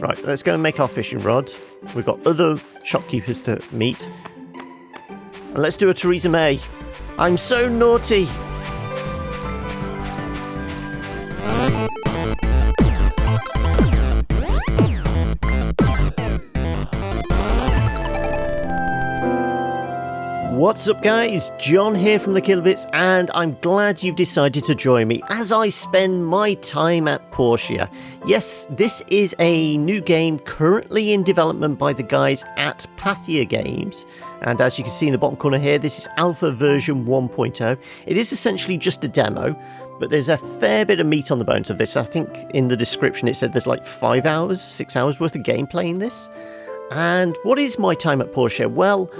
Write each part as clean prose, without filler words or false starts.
Right, let's go and make our fishing rod. We've got other shopkeepers to meet. And let's do a Theresa May. I'm so naughty. What's up guys, John here from the Kilobits, and I'm glad you've decided to join me as I spend my time at Portia. Yes, this is a new game currently in development by the guys at Pathea Games, and as you can see in the bottom corner here, this is alpha version 1.0. It is essentially just a demo, but there's a fair bit of meat on the bones of this. I think in the description it said there's like 6 hours worth of gameplay in this. And what is my time at Portia? Well,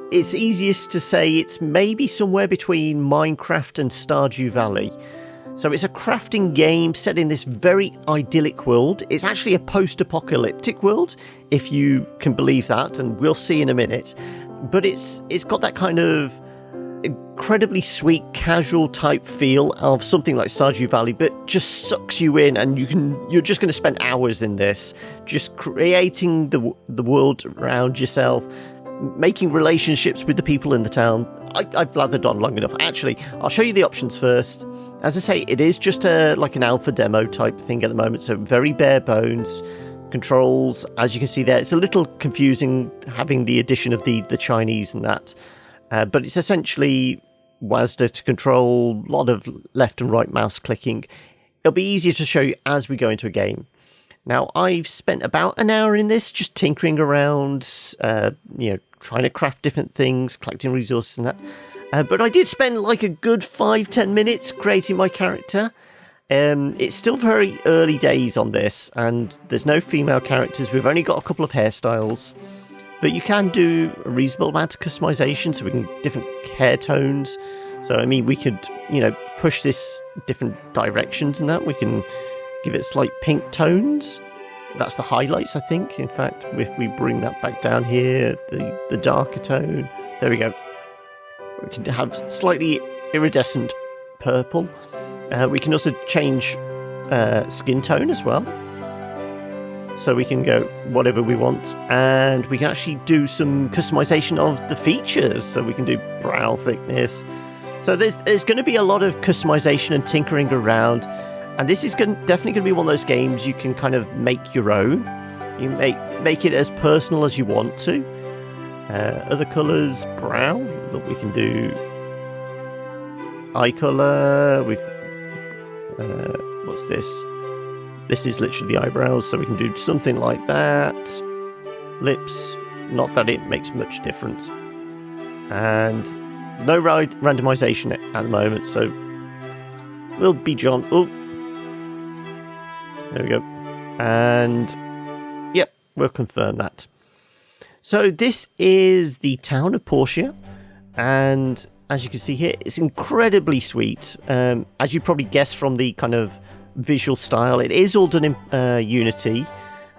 it's easiest to say it's maybe somewhere between Minecraft and Stardew Valley. So it's a crafting game set in this very idyllic world. It's actually a post-apocalyptic world, if you can believe that, and we'll see in a minute. But it's got that kind of incredibly sweet, casual type feel of something like Stardew Valley, but just sucks you in, and you're just going to spend hours in this, just creating the world around yourself, making relationships with the people in the town. I've blathered on long enough. Actually, I'll show you the options first. As I say, it is just like an alpha demo type thing at the moment, so very bare bones. Controls, as you can see there, it's a little confusing having the addition of the Chinese and that. But it's essentially WASD to control, a lot of left and right mouse clicking. It'll be easier to show you as we go into a game. Now, I've spent about an hour in this, just tinkering around, trying to craft different things, collecting resources and that. But I did spend like a good 5-10 minutes creating my character. It's still very early days on this, and there's no female characters. We've only got a couple of hairstyles. But you can do a reasonable amount of customization, so we can different hair tones. So, I mean, we could, push this different directions and that. We can give it slight pink tones. That's the highlights, I think. In fact, if we bring that back down here, the darker tone, there we go. We can have slightly iridescent purple. We can also change skin tone as well. So we can go whatever we want, and we can actually do some customization of the features. So we can do brow thickness. So there's going to be a lot of customization and tinkering around. And this is definitely going to be one of those games you can kind of make your own. You make it as personal as you want to. Other colours, brow. Look, we can do eye colour. What's this? This is literally the eyebrows, so we can do something like that. Lips, not that it makes much difference. And no randomization at the moment, so we'll be John. Oh. There we go. And, yep, we'll confirm that. So this is the town of Portia, and as you can see here, it's incredibly sweet. As you probably guessed from the kind of visual style, it is all done in Unity,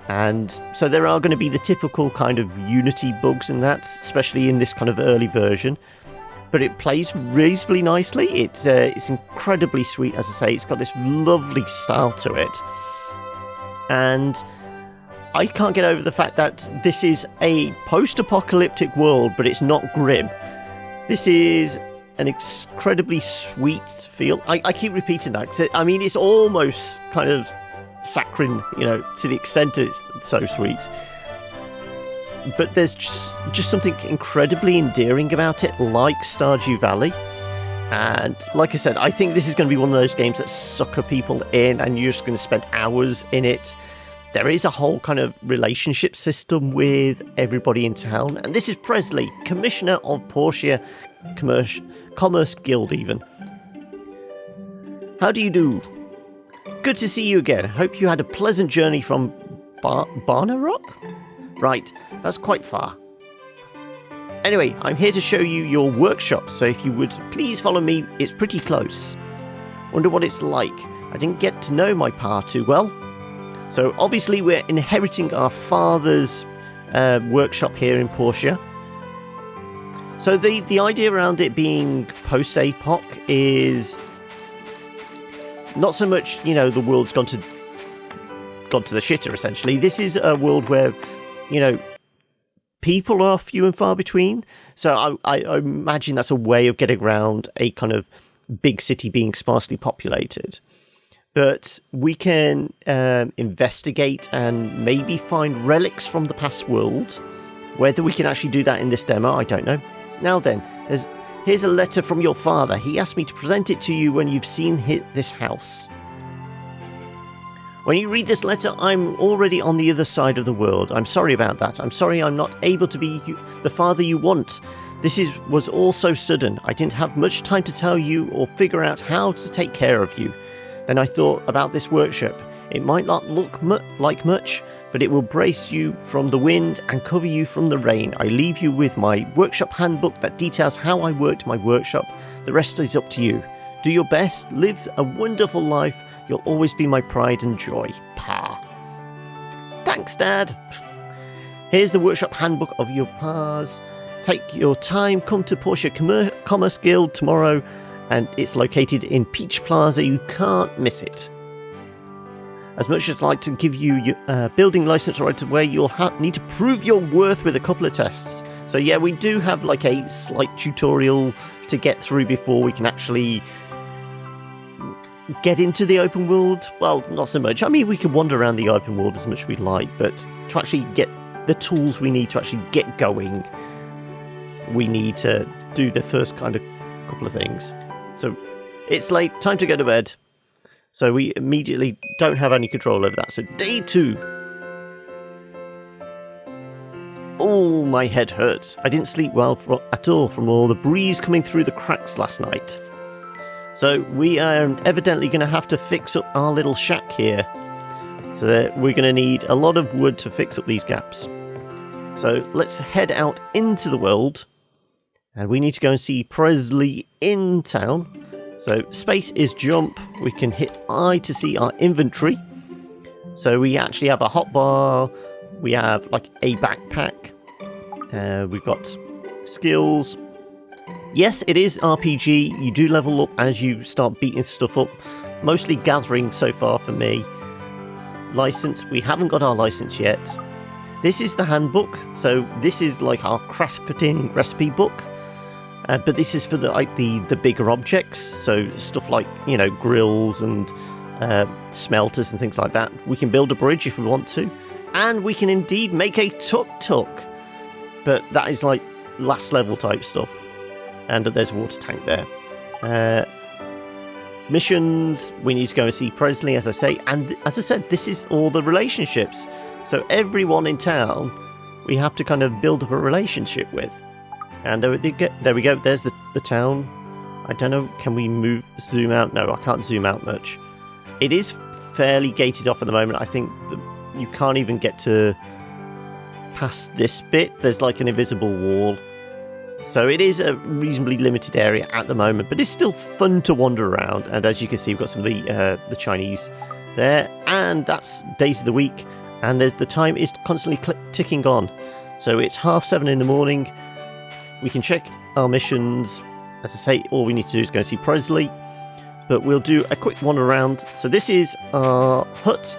and so there are going to be the typical kind of Unity bugs in that, especially in this kind of early version. But it plays reasonably nicely. It's incredibly sweet, as I say. It's got this lovely style to it. And I can't get over the fact that this is a post-apocalyptic world, but it's not grim. This is an incredibly sweet feel. I keep repeating that, because it's almost kind of saccharine, to the extent that it's so sweet. But there's just something incredibly endearing about it, like Stardew Valley. And like I said, I think this is going to be one of those games that sucker people in, and you're just going to spend hours in it. There is a whole kind of relationship system with everybody in town. And this is Presley, Commissioner of Portia Commerce Guild even. How do you do? Good to see you again. Hope you had a pleasant journey from Barna Rock? Right, that's quite far. Anyway, I'm here to show you your workshop, so if you would please follow me, it's pretty close. Wonder what it's like. I didn't get to know my pa too well. So obviously we're inheriting our father's workshop here in Portia. So the idea around it being post-apoc is not so much, the world's gone to gone to the shitter, essentially. This is a world where, you know, people are few and far between. So I imagine that's a way of getting around a kind of big city being sparsely populated. But we can investigate and maybe find relics from the past world. Whether we can actually do that in this demo, I don't know. Now then, here's a letter from your father. He asked me to present it to you when you've seen this house. When you read this letter, I'm already on the other side of the world. I'm sorry about that. I'm sorry I'm not able to be the father you want. This was all so sudden. I didn't have much time to tell you or figure out how to take care of you. Then I thought about this workshop. It might not look like much, but it will brace you from the wind and cover you from the rain. I leave you with my workshop handbook that details how I worked my workshop. The rest is up to you. Do your best, live a wonderful life. You'll always be my pride and joy, Pa. Thanks, Dad. Here's the workshop handbook of your Pa's. Take your time, come to Portia Commerce Guild tomorrow, and it's located in Peach Plaza. You can't miss it. As much as I'd like to give you your building license right away, you'll need to prove your worth with a couple of tests. So yeah, we do have like a slight tutorial to get through before we can actually get into the open world. Well, not so much. I mean, we can wander around the open world as much as we'd like, but to actually get the tools we need to actually get going, we need to do the first kind of couple of things. So it's late, time to go to bed. So we immediately don't have any control over that. So day 2. Oh, my head hurts. I didn't sleep well at all from all the breeze coming through the cracks last night. So we are evidently going to have to fix up our little shack here. So that we're going to need a lot of wood to fix up these gaps. So let's head out into the world. And we need to go and see Presley in town. So space is jump. We can hit I to see our inventory. So we actually have a hotbar. We have like a backpack. We've got skills. Yes, it is RPG. You do level up as you start beating stuff up. Mostly gathering so far for me. License. We haven't got our license yet. This is the handbook. So this is like our crafting recipe book. But this is for the bigger objects. So stuff like, you know, grills and smelters and things like that. We can build a bridge if we want to. And we can indeed make a tuk-tuk. But that is like last level type stuff. And there's a water tank there. Missions, we need to go and see Presley, as I say. And as I said, this is all the relationships. So everyone in town, we have to kind of build up a relationship with. And there we go. There's the town. I don't know. Can we zoom out? No, I can't zoom out much. It is fairly gated off at the moment. I think that you can't even get to past this bit. There's like an invisible wall. So it is a reasonably limited area at the moment, but it's still fun to wander around. And as you can see, we've got some of the Chinese there, and that's days of the week. And the time is constantly ticking on. So it's 7:30 in the morning. We can check our missions. As I say, all we need to do is go and see Presley. But we'll do a quick wander around. So this is our hut.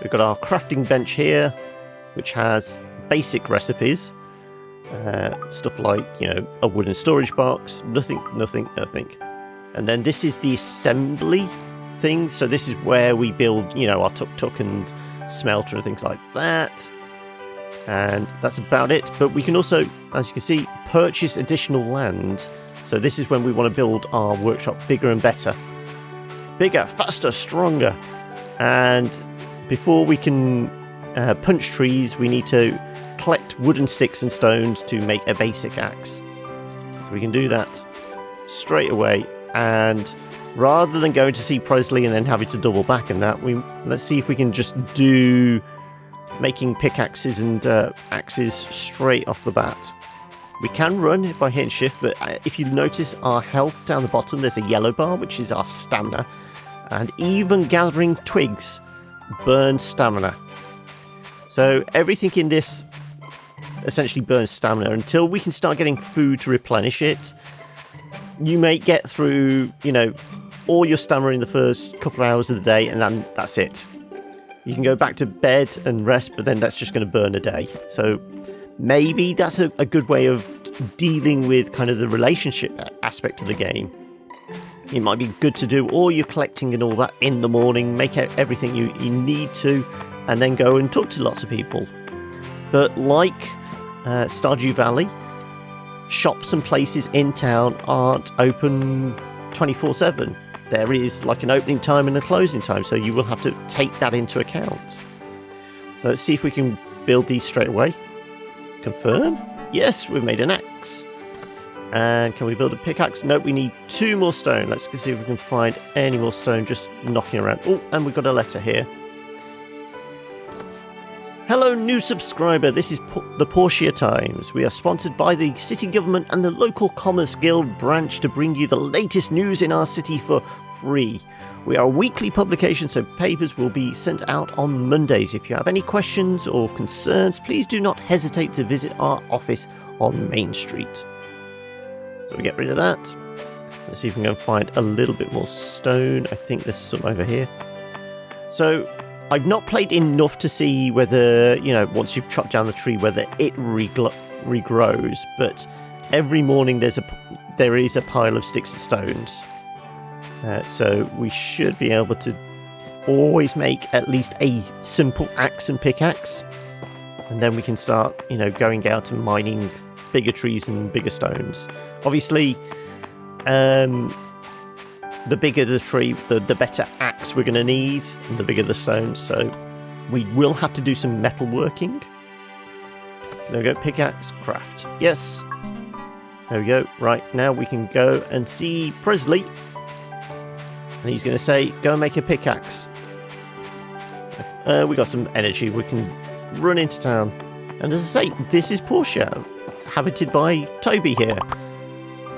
We've got our crafting bench here, which has basic recipes. Stuff like, you know, a wooden storage box. Nothing. And then this is the assembly thing. So this is where we build, you know, our tuk-tuk and smelter and things like that. And that's about it. But we can also, as you can see, purchase additional land. So this is when we want to build our workshop bigger and better. Bigger, faster, stronger. And before we can punch trees, we need to collect wooden sticks and stones to make a basic axe. So we can do that straight away. And rather than going to see Presley and then having to double back and that, let's see if we can just do making pickaxes and axes straight off the bat. We can run by hitting shift, but if you notice our health down the bottom, there's a yellow bar, which is our stamina. And even gathering twigs burns stamina. So everything in this essentially burns stamina until we can start getting food to replenish it. You may get through, you know, all your stamina in the first couple of hours of the day, and then that's it. You can go back to bed and rest, but then that's just going to burn a day. So maybe that's a good way of dealing with kind of the relationship aspect of the game. It might be good to do all your collecting and all that in the morning, make everything you need to, and then go and talk to lots of people. But like Stardew Valley, shops and places in town aren't open 24/7. There is like an opening time and a closing time, so you will have to take that into account. So let's see if we can build these straight away. Confirm. Yes, we've made an axe. And can we build a pickaxe? Nope, we need 2 more stone. Let's see if we can find any more stone just knocking around. Oh, and we've got a letter here. Hello, new subscriber. This is the Portia Times. We are sponsored by the city government and the local Commerce Guild branch to bring you the latest news in our city for free. We are a weekly publication, so papers will be sent out on Mondays. If you have any questions or concerns, please do not hesitate to visit our office on Main Street. So we get rid of that. Let's see if we can go find a little bit more stone. I think there's some over here. So I've not played enough to see whether, you know, once you've chopped down the tree, whether it regrows. But every morning there is a pile of sticks and stones. So we should be able to always make at least a simple axe and pickaxe. And then we can start, you know, going out and mining bigger trees and bigger stones. Obviously, the bigger the tree, the better axe we're going to need, and the bigger the stones. So we will have to do some metal working. There we go, pickaxe, craft. Yes. There we go. Right, now we can go and see Presley. And he's going to say, go and make a pickaxe. We got some energy. We can run into town. And as I say, this is Portia, habited by Toby here.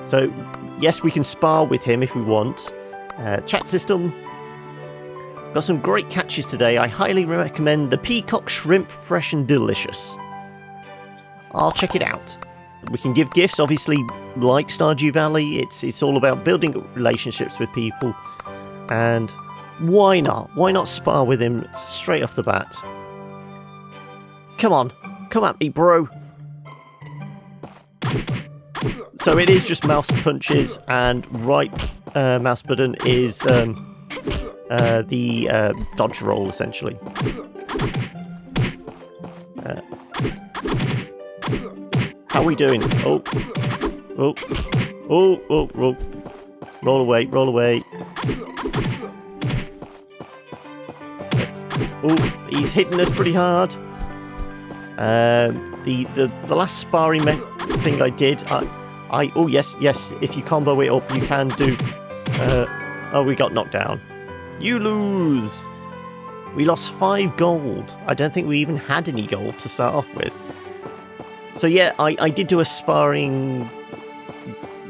So, yes, we can spar with him if we want. Chat system. Got some great catches today. I highly recommend the peacock shrimp, fresh and delicious. I'll check it out. We can give gifts, obviously, like Stardew Valley. It's all about building relationships with people. And why not? Why not spar with him straight off the bat? Come on. Come at me, bro. So it is just mouse punches, and right mouse button is the dodge roll, essentially. How are we doing? Oh. Oh. Oh. Oh. Oh. Roll away. Roll away. Oh, he's hitting us pretty hard. The last sparring thing I did, oh yes, if you combo it up, you can do. Oh, we got knocked down. You lose. We lost 5 gold. I don't think we even had any gold to start off with. So yeah, I did do a sparring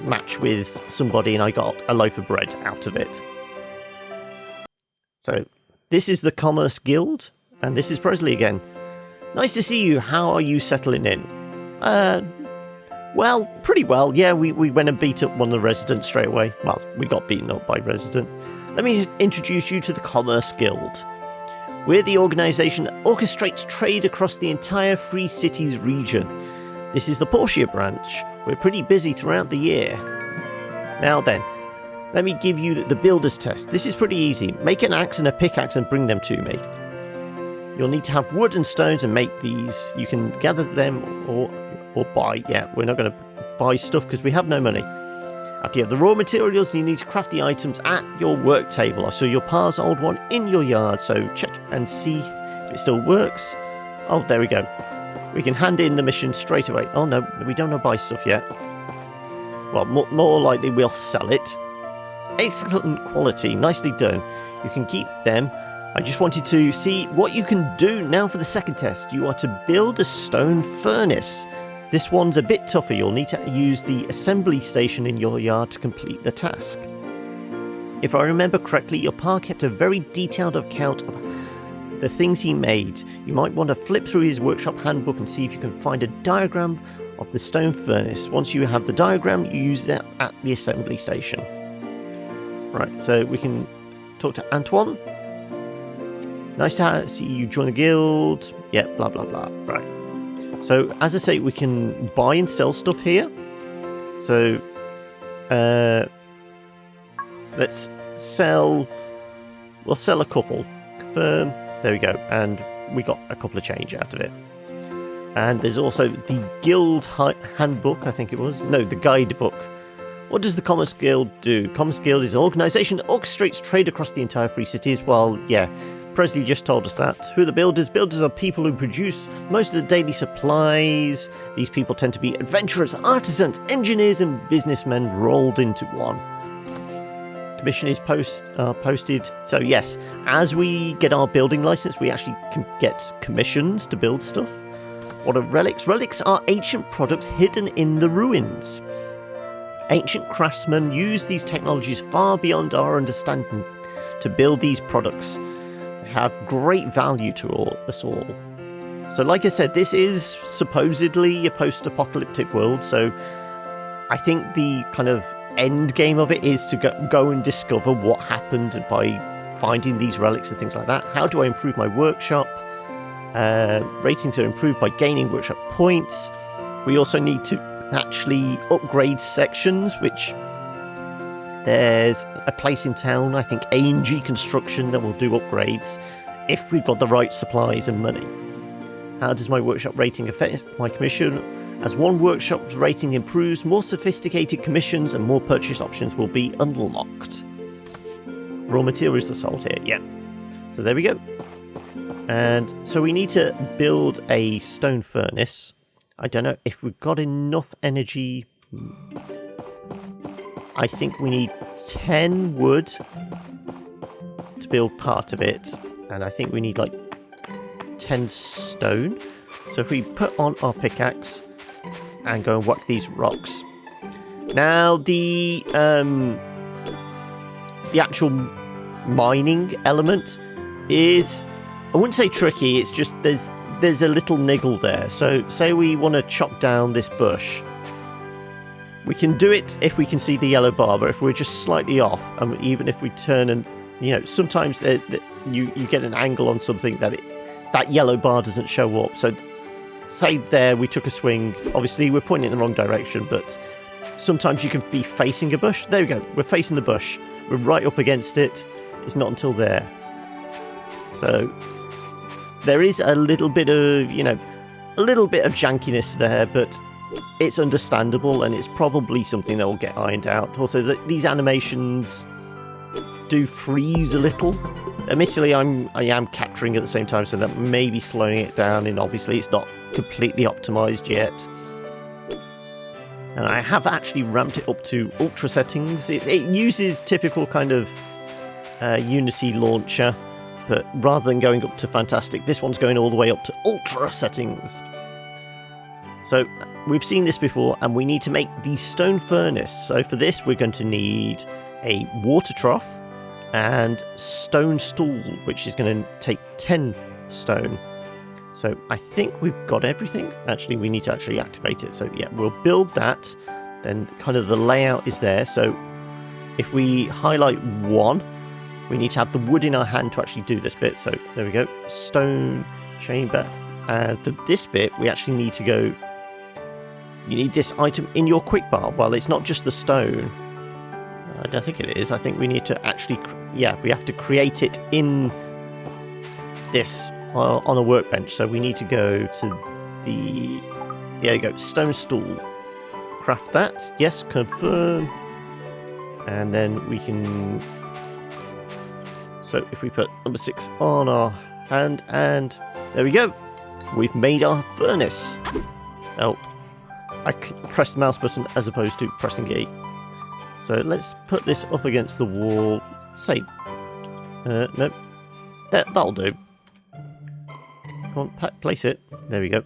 match with somebody, and I got a loaf of bread out of it. So this is the Commerce Guild, and this is Presley again. Nice to see you. How are you settling in? Well, pretty well. Yeah, we went and beat up one of the residents straight away. Well, we got beaten up by a resident. Let me introduce you to the Commerce Guild. We're the organisation that orchestrates trade across the entire Free Cities region. This is the Portia branch. We're pretty busy throughout the year. Now then, let me give you the builder's test. This is pretty easy. Make an axe and a pickaxe and bring them to me. You'll need to have wood and stones and make these. You can gather them or buy. Yeah, we're not going to buy stuff because we have no money. After you have the raw materials, you need to craft the items at your work table. I saw your pa's old one in your yard, so check and see if it still works. Oh, there we go. We can hand in the mission straight away. Oh no, we don't know buy stuff yet. Well, more likely we'll sell it. Excellent quality, nicely done. You can keep them. I just wanted to see what you can do now for the second test. You are to build a stone furnace. This one's a bit tougher. You'll need to use the assembly station in your yard to complete the task. If I remember correctly, your pa kept a very detailed account of the things he made. You might want to flip through his workshop handbook and see if you can find a diagram of the stone furnace. Once you have the diagram, you use that at the assembly station. Right, so we can talk to Antoine. Nice to see you join the guild. Yeah, blah, blah, blah. Right. So, as I say, we can buy and sell stuff here. So, let's sell... We'll sell a couple. Confirm. There we go. And we got a couple of change out of it. And there's also the guild handbook, I think it was. No, the guidebook. What does the Commerce Guild do? Commerce Guild is an organisation that orchestrates trade across the entire Free Cities. Well, yeah, Presley just told us that. Who are the builders? Builders are people who produce most of the daily supplies. These people tend to be adventurers, artisans, engineers, and businessmen rolled into one. Commission is posted. So yes, as we get our building license, we actually can get commissions to build stuff. What are relics? Relics are ancient products hidden in the ruins. Ancient craftsmen use these technologies far beyond our understanding to build these products. They have great value to us all. So like I said, this is supposedly a post-apocalyptic world, so I think the kind of end game of it is to go and discover what happened by finding these relics and things like that. How do I improve my workshop? Rating to improve by gaining workshop points. We also need to actually upgrade sections, which there's a place in town, I think A&G Construction, that will do upgrades if we've got the right supplies and money. How does my workshop rating affect my commission? As one workshop's rating improves, more sophisticated commissions and more purchase options will be unlocked. Raw materials are sold here, yeah. So there we go. And so we need to build a stone furnace. I don't know if we've got enough energy. I think we need 10 wood to build part of it. And I think we need like 10 stone. So if we put on our pickaxe and go and whack these rocks. Now the actual mining element is, I wouldn't say tricky, it's just there's a little niggle there. So say we want to chop down this bush. We can do it if we can see the yellow bar, but if we're just slightly off, and even if we turn and, you know, sometimes you get an angle on something that yellow bar doesn't show up. So say there we took a swing, obviously we're pointing in the wrong direction, but sometimes you can be facing a bush. There we go, we're facing the bush. We're right up against it. It's not until there. So there is a little bit of, you know, a little bit of jankiness there, but it's understandable, and it's probably something that will get ironed out. Also, these animations do freeze a little. Admittedly, I am capturing at the same time, so that may be slowing it down, and obviously it's not completely optimized yet. And I have actually ramped it up to ultra settings. It uses typical kind of Unity launcher, but rather than going up to fantastic, this one's going all the way up to ultra settings. So we've seen this before, and we need to make the stone furnace. So for this, we're going to need a water trough and stone stool, which is going to take 10 stone. So I think we've got everything. Actually, we need to actually activate it. So yeah, we'll build that. Then kind of the layout is there. So if we highlight one, we need to have the wood in our hand to actually do this bit. So there we go, stone chamber. And for this bit, we actually need to go, you need this item in your quick bar. Well, it's not just the stone. I don't think it is. I think we need to actually, yeah, we have to create it in this on a workbench. So we need to go to the, there you go, stone stool. Craft that. Yes, confirm. And then we can, so if we put number 6 on our hand, and there we go. We've made our furnace. Oh, I pressed the mouse button as opposed to pressing E. So let's put this up against the wall. Say, no, that'll do. Come on, place it. There we go.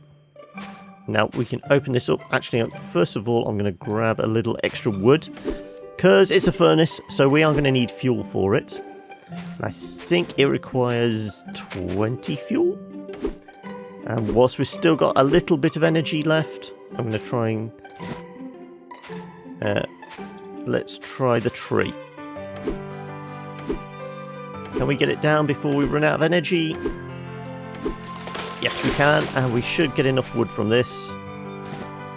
Now we can open this up. Actually, first of all, I'm going to grab a little extra wood, because it's a furnace, so we are going to need fuel for it. And I think it requires 20 fuel. And whilst we've still got a little bit of energy left, I'm going to try and... let's try the tree. Can we get it down before we run out of energy? Yes, we can, and we should get enough wood from this.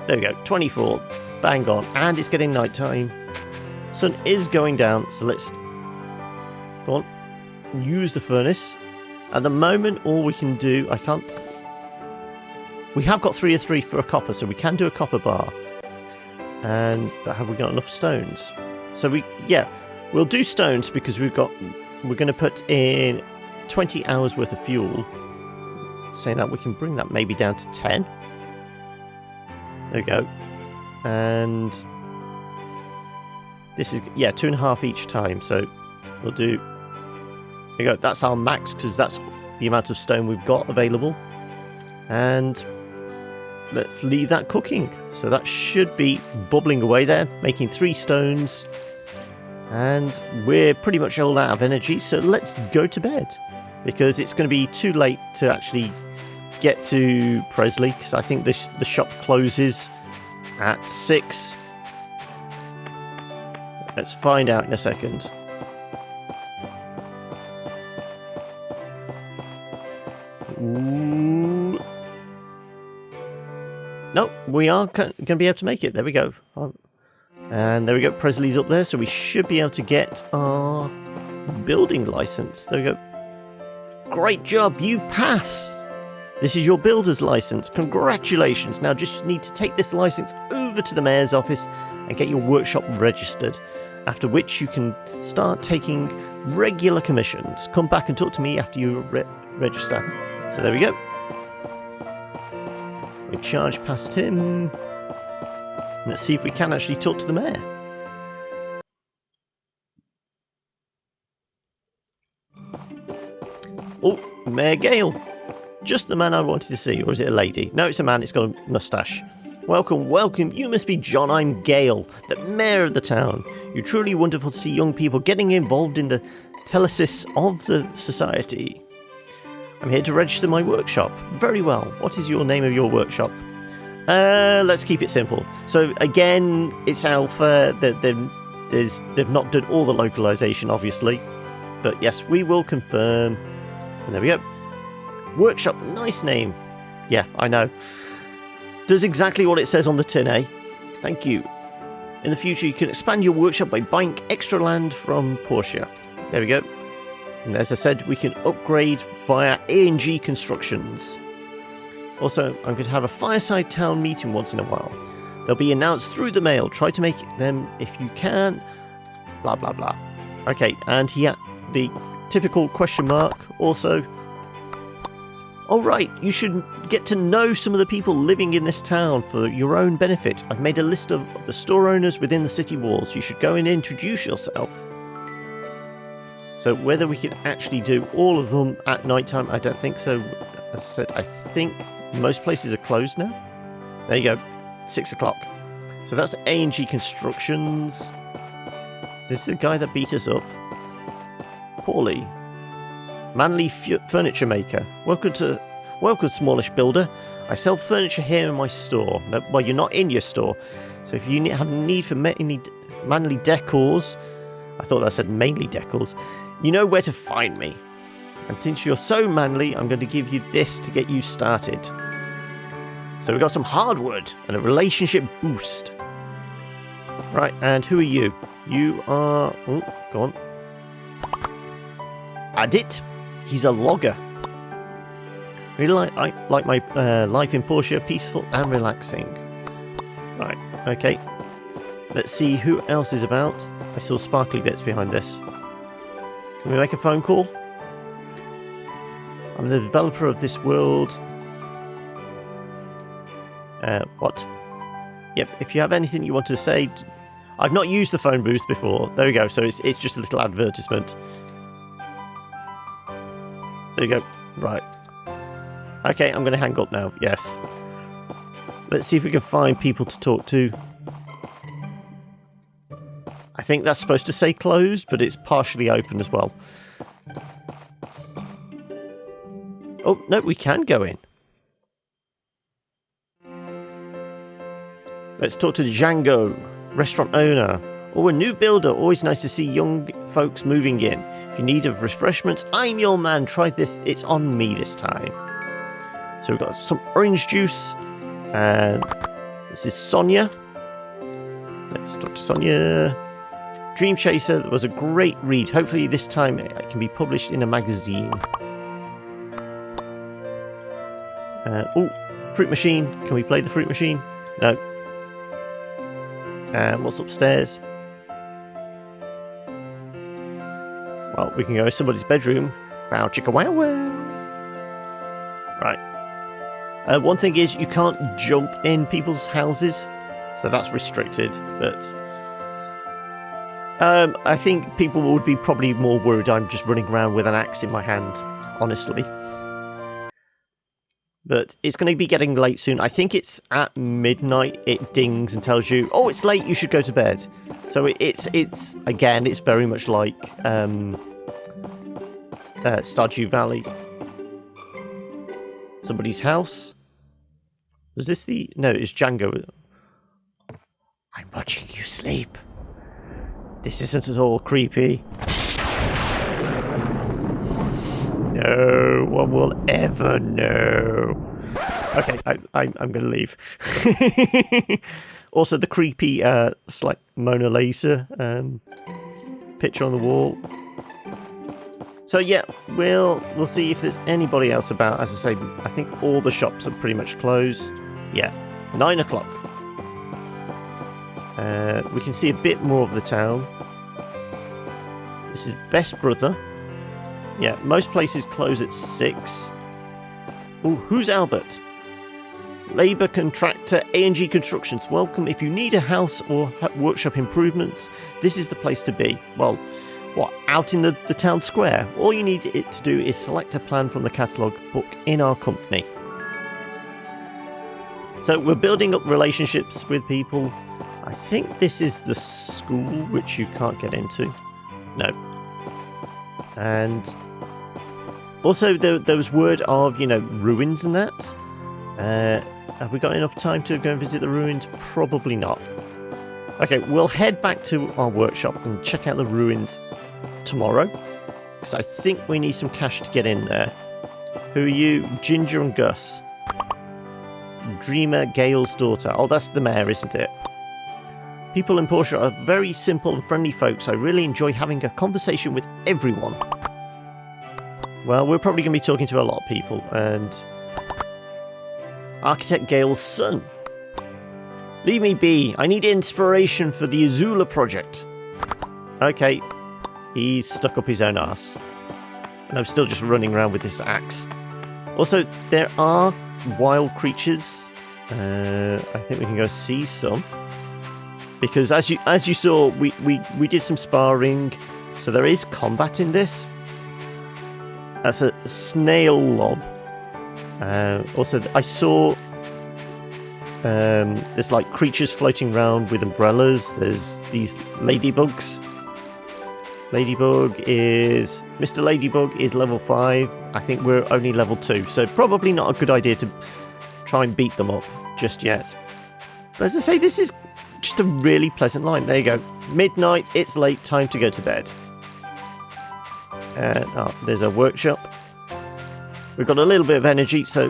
There we go, 24. Bang on. And it's getting nighttime. Sun is going down, so let's go on. Use the furnace. At the moment, all we can do... I can't... We have got 3 of 3 for a copper, so we can do a copper bar. But have we got enough stones? So we'll do stones because we're going to put in 20 hours worth of fuel. Saying that, we can bring that maybe down to 10. There we go. And this is 2.5 each time. So we'll do. There we go. That's our max because that's the amount of stone we've got available. And let's leave that cooking. So that should be bubbling away there, making 3 stones. And we're pretty much all out of energy, so let's go to bed. Because it's going to be too late to actually get to Presley, because I think the shop closes at 6. Let's find out in a second. Ooh. No, we are going to be able to make it. There we go. And there we go. Presley's up there, so we should be able to get our building license. There we go. Great job, you pass! This is your builder's license. Congratulations. Now just need to take this license over to the mayor's office and get your workshop registered. After which you can start taking regular commissions. Come back and talk to me after you register. So there we go. We charge past him. Let's see if we can actually talk to the mayor. Oh, Mayor Gale. Just the man I wanted to see. Or is it a lady? No, it's a man. It's got a moustache. Welcome, welcome. You must be John. I'm Gale, the mayor of the town. You're truly wonderful to see young people getting involved in the telesis of the society. I'm here to register my workshop. Very well. What is your name of your workshop? Let's keep it simple. So again, it's alpha. They've not done all the localization, obviously. But yes, we will confirm. And there we go. Workshop, nice name. Yeah, I know. Does exactly what it says on the tin, eh? Thank you. In the future, you can expand your workshop by buying extra land from Portia. There we go. And as I said, we can upgrade via A&G constructions. Also, I'm going to have a fireside town meeting once in a while. They'll be announced through the mail. Try to make them if you can. Blah, blah, blah. Okay, and he had the typical question mark also. Alright, you should get to know some of the people living in this town for your own benefit. I've made a list of the store owners within the city walls. You should go and introduce yourself. So whether we can actually do all of them at night time, I don't think so. As I said, I think most places are closed now. There you go, 6 o'clock. So that's A&G Constructions. Is this the guy that beat us up? Paulie. Manly Furniture Maker. Welcome, smallish builder. I sell furniture here in my store. No, well, you're not in your store. So if you have need for manly decors, I thought that said mainly decors, you know where to find me. And since you're so manly, I'm going to give you this to get you started. So we've got some hardwood and a relationship boost. Right, and who are you? You are... Oh, go on. Adit. He's a logger. Really like my life in Portia, peaceful and relaxing. Right, okay. Let's see who else is about. I saw sparkly bits behind this. Can we make a phone call? I'm the developer of this world. What? Yep, if you have anything you want to say... I've not used the phone booth before. There we go, so it's just a little advertisement. There you go. Right. Okay, I'm going to hang up now. Yes. Let's see if we can find people to talk to. I think that's supposed to say closed, but it's partially open as well. Oh, no, we can go in. Let's talk to Django, restaurant owner. Oh, a new builder. Always nice to see young folks moving in. If If you need of refreshments, I'm your man. Try this. It's on me this time. So we've got some orange juice. And this is Sonia. Let's talk to Sonia. Dream Chaser was a great read. Hopefully this time it can be published in a magazine. Oh, fruit machine. Can we play the fruit machine? No. What's upstairs? Well, we can go to somebody's bedroom. Wow, chicka wow wow. Right. One thing is you can't jump in people's houses, so that's restricted. But I think people would be probably more worried I'm just running around with an axe in my hand, honestly. But it's going to be getting late soon. I think it's at midnight. It dings and tells you, "Oh, it's late. You should go to bed." So it's again, it's very much like Stardew Valley. Somebody's house. Was this the... No, it's Django. I'm watching you sleep. This isn't at all creepy. No one will ever know. Okay, I'm going to leave. Also, the creepy like Mona Lisa picture on the wall. So yeah, we'll see if there's anybody else about. As I say, I think all the shops are pretty much closed. Yeah, 9 o'clock. We can see a bit more of the town. This is Best Brother. Yeah, most places close at 6. Ooh, who's Albert? Labour Contractor A&G Constructions. Welcome. If you need a house or workshop improvements, this is the place to be. Well, what, out in the town square? All you need it to do is select a plan from the catalogue book in our company. So we're building up relationships with people. I think this is the school, which you can't get into. No. And also there was word of, ruins and that. Have we got enough time to go and visit the ruins? Probably not. Okay, we'll head back to our workshop and check out the ruins tomorrow, because I think we need some cash to get in there. Who are you? Ginger and Gus. Dreamer Gale's daughter. Oh, that's the mayor, isn't it? People in Portia are very simple and friendly folks. I really enjoy having a conversation with everyone. Well, we're probably going to be talking to a lot of people. And Architect Gale's son. Leave me be. I need inspiration for the Azula project. Okay. He's stuck up his own arse. And I'm still just running around with this axe. Also, there are wild creatures. I think we can go see some. Because as you saw, we did some sparring. So there is combat in this. That's a snail lob. Also, I saw there's like creatures floating around with umbrellas. There's these ladybugs. Mr. Ladybug is level 5. I think we're only level 2. So probably not a good idea to try and beat them up just yet. But as I say, this is just a really pleasant line. There you go. Midnight, it's late, time to go to bed. There's a workshop. We've got a little bit of energy, so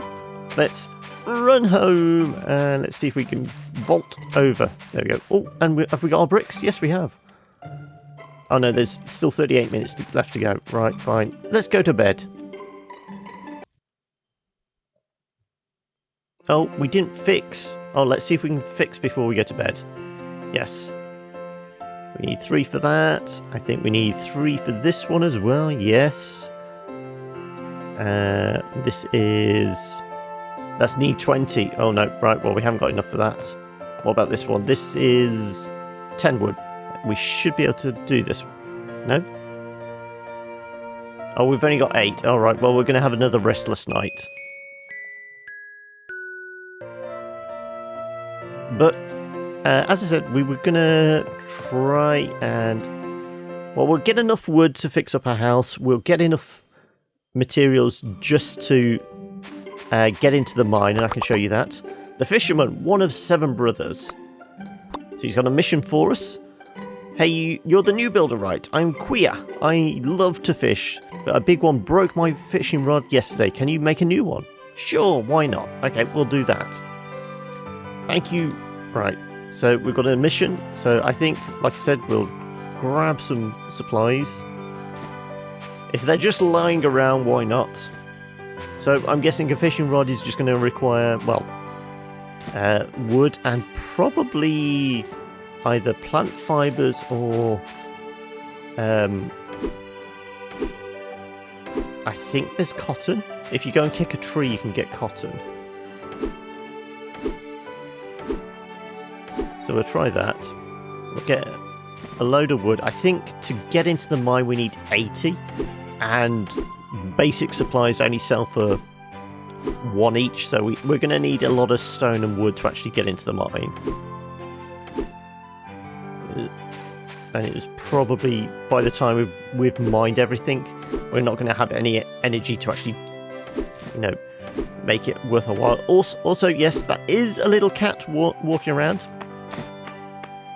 let's run home and let's see if we can vault over. There we go. Oh, and have we got our bricks? Yes, we have. Oh no, there's still 38 minutes left to go. Right, fine. Let's go to bed. Oh, we didn't fix. Oh, let's see if we can fix before we go to bed. Yes. We need 3 for that. I think we need 3 for this one as well. Yes. That's need 20. Oh no, right, well we haven't got enough for that. What about this one? This is 10 wood. We should be able to do this. No? Oh, we've only got 8. Alright, well we're going to have another restless night. But, as I said, we were going to try and... Well, we'll get enough wood to fix up our house. We'll get enough materials just to get into the mine, and I can show you that. The fisherman, one of 7 brothers. So he's got a mission for us. Hey, you're the new builder, right? I'm queer. I love to fish, but a big one broke my fishing rod yesterday. Can you make a new one? Sure, why not? Okay, we'll do that. Thank you. Right, so we've got a mission. So I think, like I said, we'll grab some supplies. If they're just lying around, why not? So I'm guessing a fishing rod is just going to require, well, wood and probably either plant fibers or I think there's cotton. If you go and kick a tree, you can get cotton. So we'll try that. We'll get a load of wood. I think to get into the mine we need 80, and basic supplies only sell for 1 each, so we're going to need a lot of stone and wood to actually get into the mine. And it was probably, by the time we've mined everything, we're not going to have any energy to actually, you know, make it worth a while. Also, yes, that is a little cat walking around.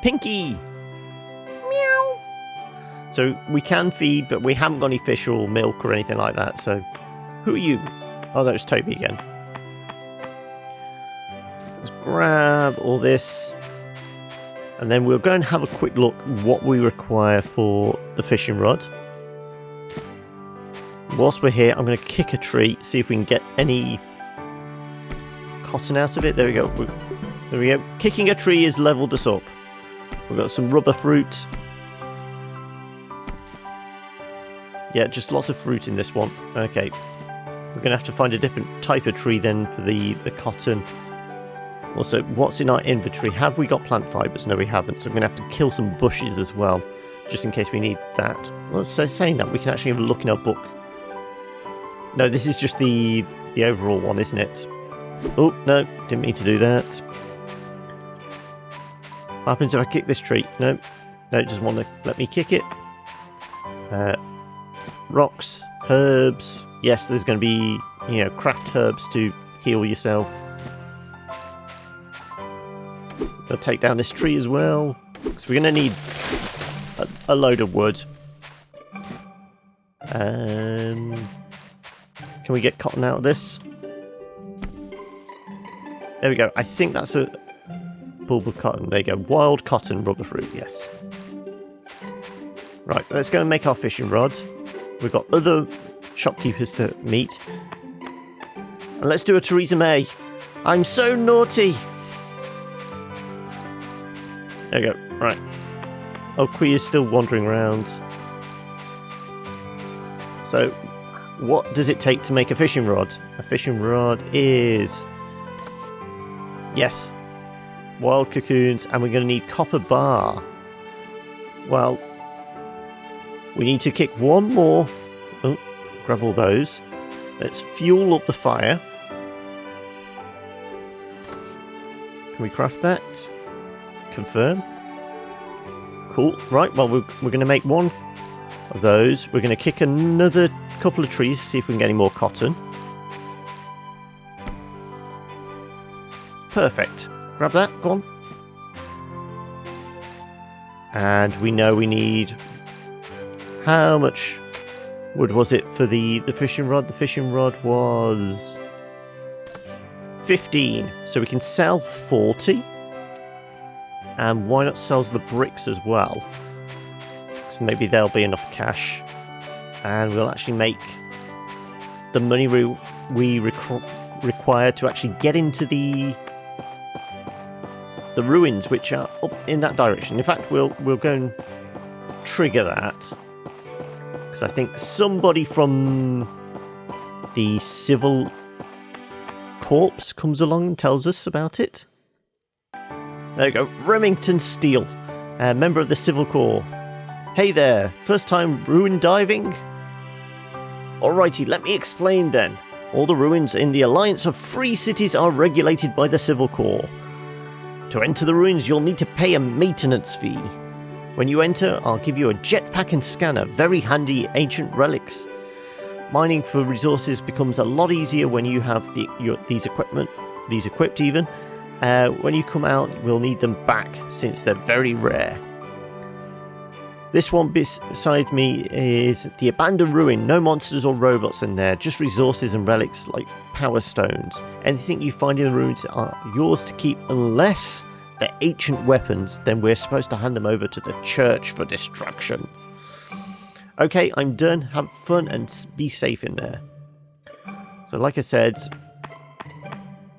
Pinky! Meow! So we can feed, but we haven't got any fish or milk or anything like that, so... Who are you? Oh, that was Toby again. Let's grab all this. And then we'll go and have a quick look what we require for the fishing rod. Whilst we're here, I'm going to kick a tree, see if we can get any cotton out of it. There we go. There we go. Kicking a tree has leveled us up. We've got some rubber fruit. Yeah, just lots of fruit in this one. Okay. We're going to have to find a different type of tree then for the cotton. Also, what's in our inventory? Have we got plant fibers? No, we haven't. So I'm going to have to kill some bushes as well, just in case we need that. Well, so saying that, we can actually have a look in our book. No, this is just the overall one, isn't it? Oh, no, didn't mean to do that. What happens if I kick this tree? No, it doesn't want to let me kick it. Rocks, herbs. Yes, there's going to be, you know, craft herbs to heal yourself. I'll take down this tree as well, because we're going to need a load of wood. Can we get cotton out of this? There we go. I think that's a bulb of cotton. There you go. Wild cotton rubber fruit, yes. Right, let's go and make our fishing rod. We've got other shopkeepers to meet. And let's do a Theresa May. I'm so naughty. There we go. Right. Oh, Quee is still wandering around. So, what does it take to make a fishing rod? A fishing rod is... Yes. Wild cocoons, and we're going to need copper bar. Well, we need to kick one more. Oh, grab all those. Let's fuel up the fire. Can we craft that? Confirm. Cool. Right, well, we're going to make one of those. We're going to kick another couple of trees to see if we can get any more cotton. Perfect. Grab that. Go on. And we know we need... How much wood was it for the fishing rod? The fishing rod was 15. So we can sell 40. And why not sell the bricks as well? Because maybe there'll be enough cash. And we'll actually make the money we require to actually get into the ruins, which are up in that direction. In fact, we'll go and trigger that. Because I think somebody from the Civil Corps comes along and tells us about it. There you go, Remington Steele, a member of the Civil Corps. Hey there, first time ruin diving? Alrighty, let me explain then. All the ruins in the Alliance of Free Cities are regulated by the Civil Corps. To enter the ruins, you'll need to pay a maintenance fee. When you enter, I'll give you a jetpack and scanner, very handy ancient relics. Mining for resources becomes a lot easier when you have these equipped even. When you come out, we'll need them back since they're very rare. This one beside me is the abandoned ruin. No monsters or robots in there, just resources and relics like power stones. Anything you find in the ruins are yours to keep unless they're ancient weapons. Then we're supposed to hand them over to the church for destruction. Okay, I'm done. Have fun and be safe in there. So like I said,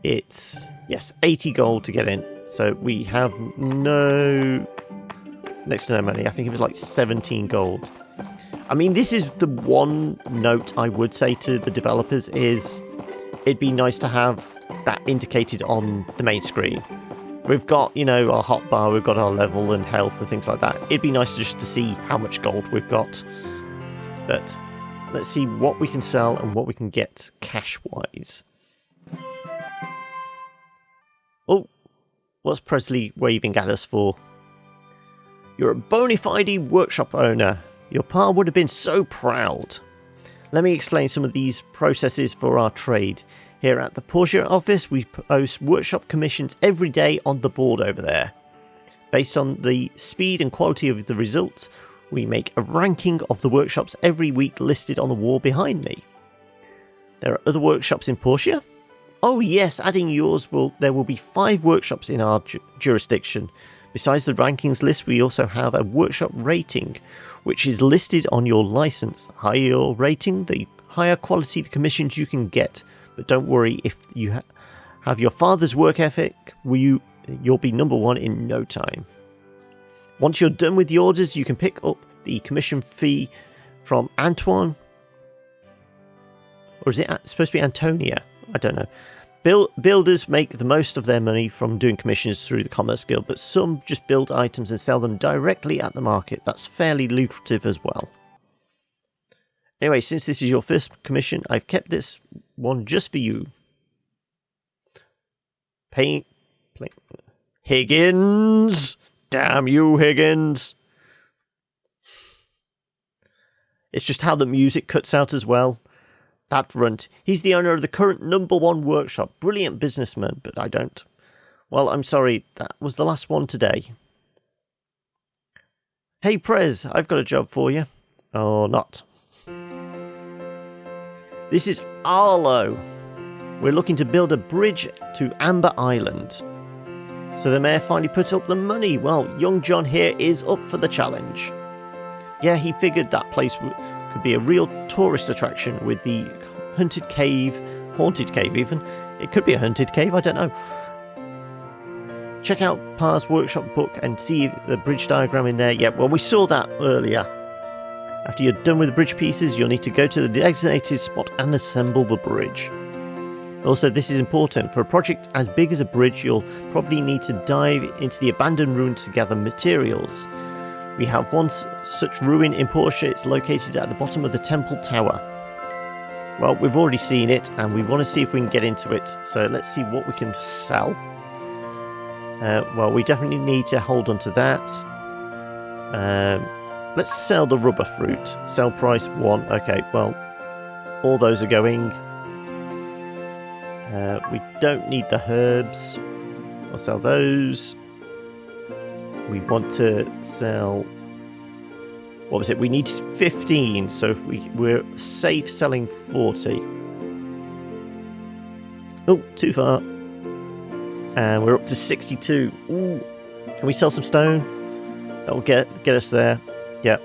it's, yes, 80 gold to get in. So we have next to no money. I think it was like 17 gold. I mean, this is the one note I would say to the developers is it'd be nice to have that indicated on the main screen. We've got, you know, our hotbar, we've got our level and health and things like that. It'd be nice just to see how much gold we've got. But let's see what we can sell and what we can get cash-wise. Oh, what's Presley waving at us for? You're a bona fide workshop owner. Your pa would have been so proud. Let me explain some of these processes for our trade. Here at the Portia office, we post workshop commissions every day on the board over there. Based on the speed and quality of the results, we make a ranking of the workshops every week listed on the wall behind me. There are other workshops in Portia? Oh yes, adding yours, there will be 5 workshops in our jurisdiction. Besides the rankings list, we also have a workshop rating, which is listed on your license. The higher your rating, the higher quality the commissions you can get. But don't worry, if you have your father's work ethic, you'll be number 1 in no time. Once you're done with the orders, you can pick up the commission fee from Antoine. Or is it supposed to be Antonia? I don't know. Builders make the most of their money from doing commissions through the Commerce Guild, but some just build items and sell them directly at the market. That's fairly lucrative as well. Anyway, since this is your first commission, I've kept this one just for you. Higgins! Damn you, Higgins! It's just how the music cuts out as well. That runt. He's the owner of the current #1 workshop. Brilliant businessman, but I don't. Well, I'm sorry. That was the last one today. Hey, Prez, I've got a job for you. Or not. This is Arlo. We're looking to build a bridge to Amber Island. So the mayor finally put up the money. Well, young John here is up for the challenge. Yeah, he figured that place could be a real tourist attraction with the haunted cave even. It could be a haunted cave, I don't know. Check out Pa's workshop book and see the bridge diagram in there. Yeah, well, we saw that earlier. After you're done with the bridge pieces, you'll need to go to the designated spot and assemble the bridge. Also, this is important. For a project as big as a bridge, you'll probably need to dive into the abandoned ruins to gather materials. We have one such ruin in Portia. It's located at the bottom of the temple tower. Well, we've already seen it, and we want to see if we can get into it. So let's see what we can sell. Well, we definitely need to hold on to that. Let's sell the rubber fruit. Sell price 1. Okay, well, all those are going. We don't need the herbs. I'll sell those. We want to sell... What was it? We need 15, so we're safe selling 40. Oh, too far. And we're up to 62. Ooh. Can we sell some stone? That will get us there. Yeah.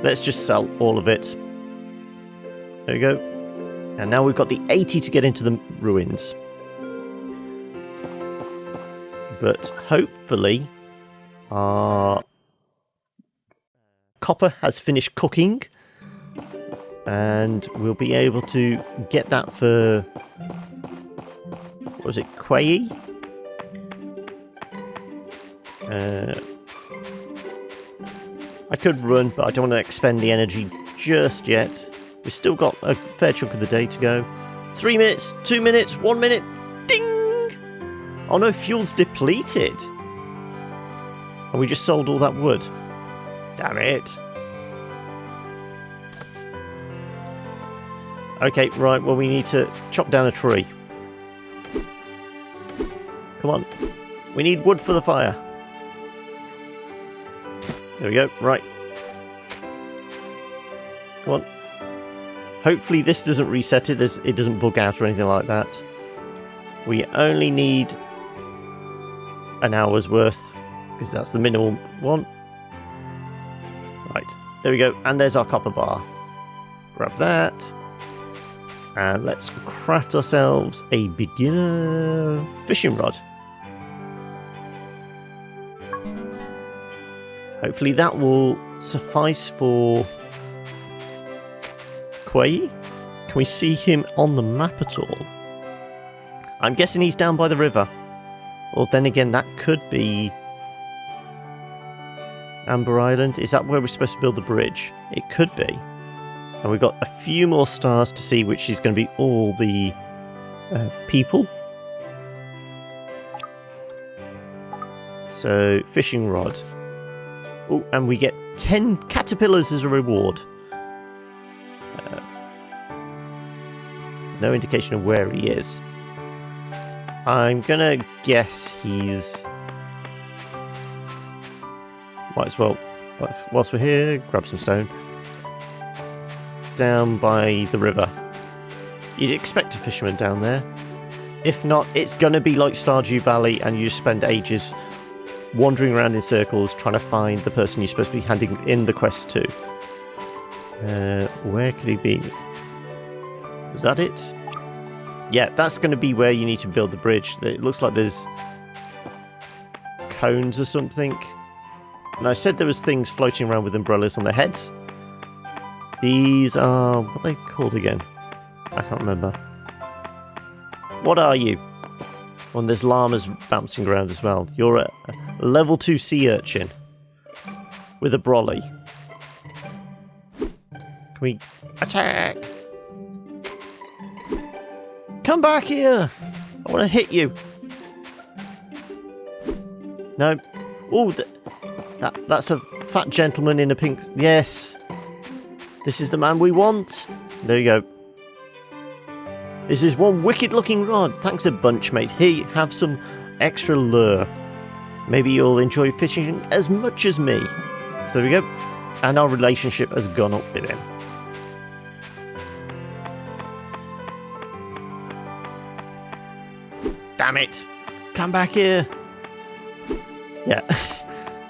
Let's just sell all of it. There we go. And now we've got the 80 to get into the ruins. But hopefully our copper has finished cooking. And we'll be able to get that for... What was it? Quay? I could run, but I don't want to expend the energy just yet. We've still got a fair chunk of the day to go. 3 minutes, 2 minutes, 1 minute. Ding! Oh no, fuel's depleted. And we just sold all that wood. Damn it. Okay, right, well we need to chop down a tree. Come on. We need wood for the fire. There we go, right. What? Hopefully this doesn't reset it. It doesn't bug out or anything like that. We only need an hour's worth, because that's the minimum one. Right, there we go. And there's our copper bar. Grab that. And let's craft ourselves a beginner fishing rod. Hopefully that will suffice for Quay. Can we see him on the map at all? I'm guessing he's down by the river. Or then again, that could be Amber Island. Is that where we're supposed to build the bridge? It could be. And we've got a few more stars to see, which is going to be all the people. So, fishing rod. Oh, and we get 10 caterpillars as a reward. No indication of where he is. I'm gonna guess he's... Might as well, whilst we're here, grab some stone. Down by the river. You'd expect a fisherman down there. If not, it's gonna be like Stardew Valley and you just spend ages wandering around in circles trying to find the person you're supposed to be handing in the quest to. Where could he be? Is that it? Yeah, that's going to be where you need to build the bridge. It looks like there's cones or something. And I said there was things floating around with umbrellas on their heads. These are... what are they called again? I can't remember. What are you? Oh, and there's llamas bouncing around as well. You're a level 2 sea urchin. With a brolly. Can we... attack! Come back here! I want to hit you. No. Oh, that's a fat gentleman in a pink... Yes. This is the man we want. There you go. This is one wicked-looking rod. Thanks a bunch, mate. Here, have some extra lure. Maybe you'll enjoy fishing as much as me. So there we go. And our relationship has gone up with him. Damn it! Come back here! Yeah.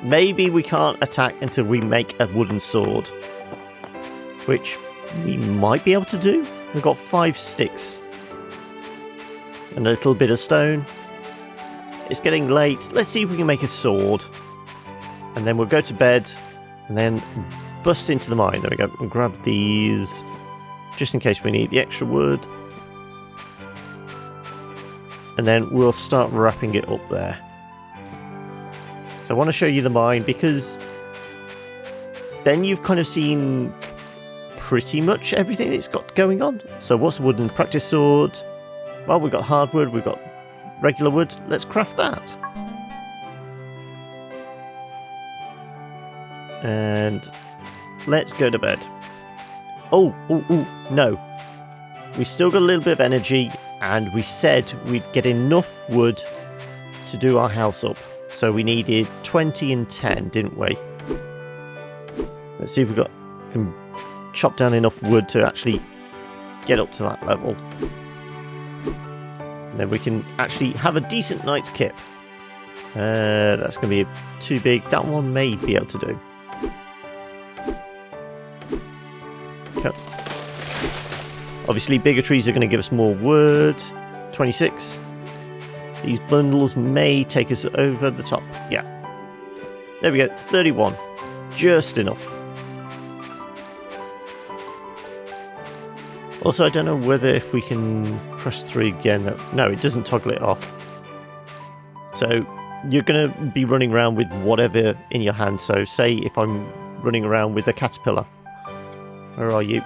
Maybe we can't attack until we make a wooden sword. Which we might be able to do. We've got 5 sticks. And a little bit of stone. It's getting late. Let's see if we can make a sword. And then we'll go to bed. And then bust into the mine. There we go. And grab these. Just in case we need the extra wood. And then we'll start wrapping it up there. So I want to show you the mine because then you've kind of seen pretty much everything it's got going on. So what's a wooden practice sword? Well, we've got hardwood, we've got regular wood. Let's craft that. And let's go to bed. Oh, no. We've still got a little bit of energy. And we said we'd get enough wood to do our house up. So we needed 20 and 10, didn't we? Let's see if we can chop down enough wood to actually get up to that level. And then we can actually have a decent night's kip. That's going to be too big. That one may be able to do. Okay. Obviously, bigger trees are going to give us more wood. 26. These bundles may take us over the top. Yeah. There we go. 31. Just enough. Also, I don't know whether if we can press 3 again. No, it doesn't toggle it off. So, you're going to be running around with whatever in your hand. So, say if I'm running around with a caterpillar. Where are you?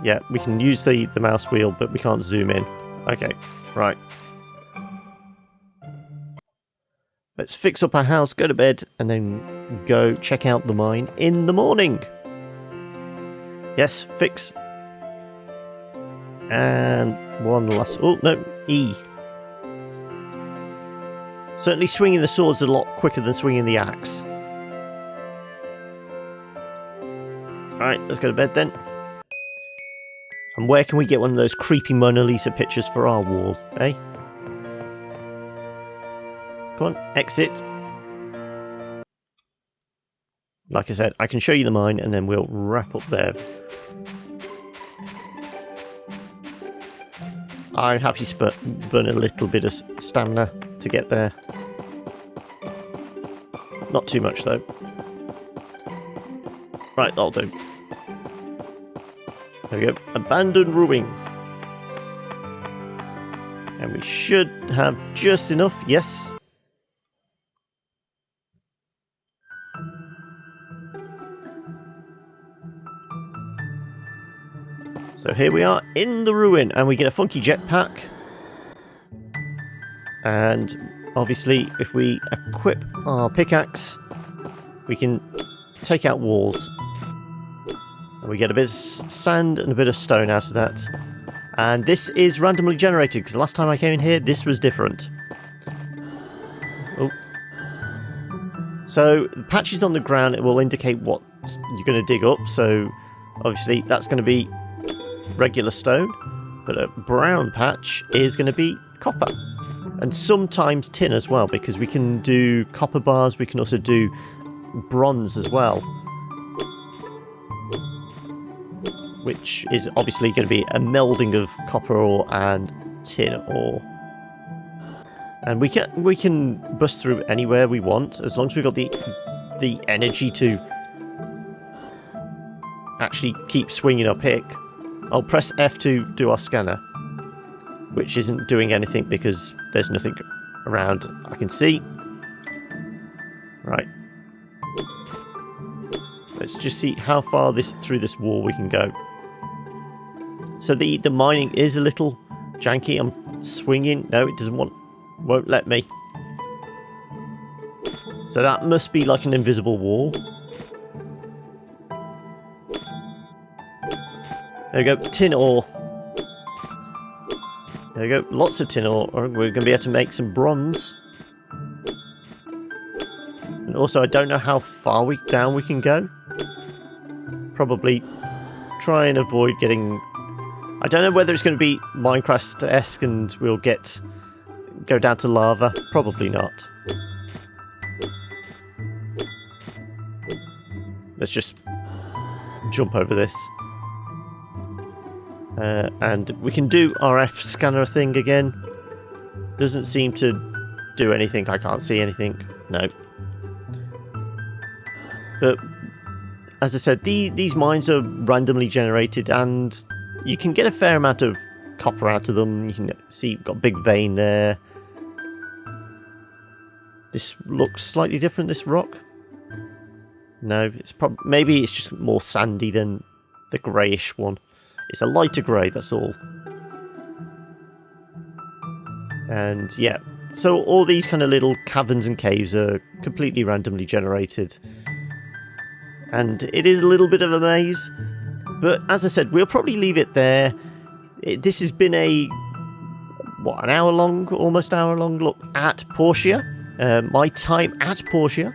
Yeah, we can use the mouse wheel, but we can't zoom in. Okay, right. Let's fix up our house, go to bed, and then go check out the mine in the morning. Yes, fix. And one last... Oh, no, E. Certainly swinging the sword's a lot quicker than swinging the axe. Alright, let's go to bed then. And where can we get one of those creepy Mona Lisa pictures for our wall, eh? Come on, exit. Like I said, I can show you the mine and then we'll wrap up there. I'm happy to burn a little bit of stamina to get there. Not too much though. Right, that'll do. There we go. Abandoned ruin. And we should have just enough, yes. So here we are in the ruin, and we get a funky jetpack. And obviously, if we equip our pickaxe, we can take out walls. And we get a bit of sand and a bit of stone out of that. And this is randomly generated, because last time I came in here, this was different. Oh. So, the patches on the ground, it will indicate what you're going to dig up. So, obviously, that's going to be regular stone, but a brown patch is going to be copper, and sometimes tin as well, because we can do copper bars, we can also do bronze as well, which is obviously going to be a melding of copper ore and tin ore. And we can bust through anywhere we want, as long as we've got the energy to actually keep swinging our pick. I'll press F to do our scanner, which isn't doing anything because there's nothing around I can see. Right. Let's just see how far through this wall we can go. So the mining is a little janky. I'm swinging. No, it won't let me. So that must be like an invisible wall. There we go, tin ore. There we go, lots of tin ore. We're going to be able to make some bronze. And also, I don't know how far down we can go. Probably try and avoid getting... I don't know whether it's going to be Minecraft-esque and we'll go down to lava. Probably not. Let's just jump over this. And we can do our F scanner thing again. Doesn't seem to do anything. I can't see anything. No. But as I said, these mines are randomly generated, and you can get a fair amount of copper out of them. You can see you've got a big vein there. This looks slightly different, this rock. No, maybe it's just more sandy than the greyish one. It's a lighter grey, that's all. And yeah, so all these kind of little caverns and caves are completely randomly generated. And it is a little bit of a maze. But as I said, we'll probably leave it there. This has been an hour long, almost hour long look at Portia. My time at Portia.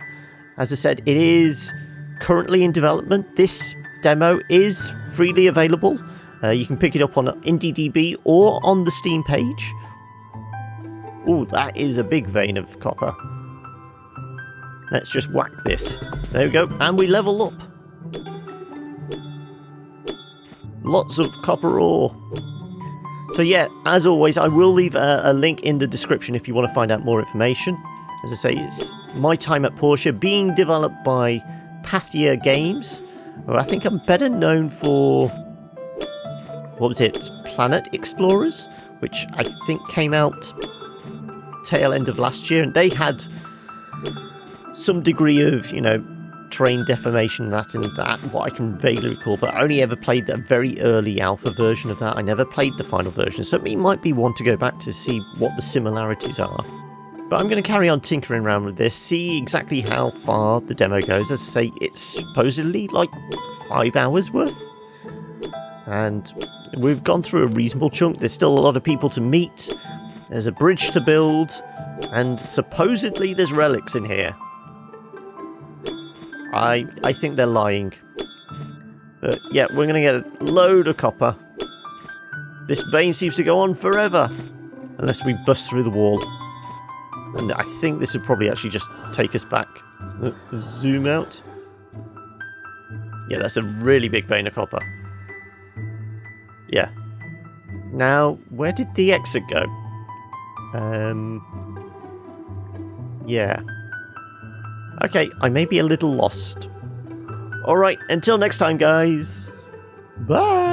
As I said, it is currently in development. This demo is freely available. You can pick it up on IndieDB or on the Steam page. Ooh, that is a big vein of copper. Let's just whack this. There we go, and we level up. Lots of copper ore. So yeah, as always, I will leave a link in the description if you want to find out more information. As I say, it's My Time at Portia, being developed by Pathea Games. Well, I think I'm better known for... what was it? Planet Explorers, which I think came out tail end of last year, and they had some degree of, terrain deformation, what I can vaguely recall, but I only ever played the very early alpha version of that. I never played the final version, so it might be one to go back to see what the similarities are. But I'm going to carry on tinkering around with this, see exactly how far the demo goes. As I say, it's supposedly like 5 hours worth. And we've gone through a reasonable chunk. There's still a lot of people to meet. There's a bridge to build. And supposedly there's relics in here. I think they're lying. But yeah, we're going to get a load of copper. This vein seems to go on forever. Unless we bust through the wall. And I think this would probably actually just take us back. Zoom out. Yeah, that's a really big vein of copper. Yeah. Now, where did the exit go? Yeah. Okay, I may be a little lost. Alright, until next time, guys. Bye!